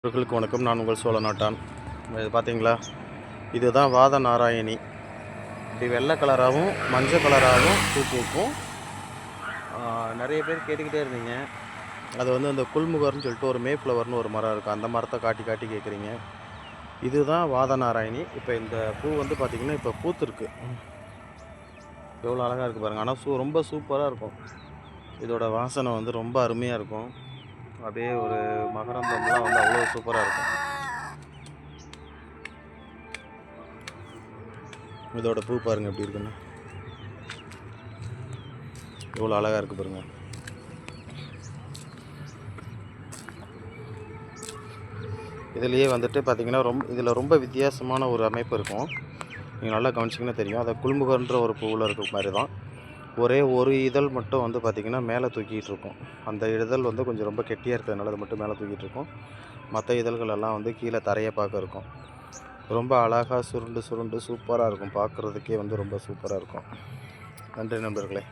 நண்பர்களுக்கு வணக்கம். நான் உங்கள் சோழநாட்டான். இது பார்த்தீங்களா, இதுதான் வாத நாராயணி. இப்படி வெள்ளை கலராகவும் மஞ்சள் கலராகவும் பூ பூக்கும். நிறைய பேர் கேட்டுக்கிட்டே இருந்தீங்க. அது வந்து அந்த குல்முகர்னு சொல்லிட்டு ஒரு மேஃப்ளவர்னு ஒரு மரம் இருக்குது. அந்த மரத்தை காட்டி காட்டி கேட்குறீங்க. இதுதான் வாத நாராயணி. இப்போ இந்த பூ வந்து பார்த்திங்கன்னா இப்போ பூத்துருக்கு. எவ்வளோ அழகாக இருக்குது பாருங்கள். ஆனால் ரொம்ப சூப்பராக இருக்கும். இதோட வாசனை வந்து ரொம்ப அருமையாக இருக்கும். அப்படியே ஒரு மகரந்தம்லாம் வந்து அவ்வளோ சூப்பராக இருக்கும். இதோட பூ பாருங்கள் எப்படி இருக்குன்னு. எவ்வளோ அழகாக இருக்குது பாருங்கள். இதுலேயே வந்துட்டு பார்த்திங்கன்னா இதில் ரொம்ப வித்தியாசமான ஒரு அமைப்பு இருக்கும். நீங்கள் நல்லா கவனிச்சிங்கன்னா தெரியும். அதை குல்முகன்ற ஒரு பூவில் இருக்க மாதிரி தான். ஒரே ஒரு இதழ் மட்டும் வந்து பார்த்திங்கன்னா மேலே தூக்கிட்டு இருக்கும். அந்த இதழ் வந்து கொஞ்சம் ரொம்ப கெட்டியாக இருக்கிறதுனால அது மட்டும் மேலே தூக்கிட்டு இருக்கும். மற்ற இதழ்கள் எல்லாம் வந்து கீழே தரையை பார்க்க இருக்கும். ரொம்ப அழகாக சுருண்டு சுருண்டு சூப்பராக இருக்கும். பார்க்குறதுக்கே வந்து ரொம்ப சூப்பராக இருக்கும். நன்றி நண்பர்களே.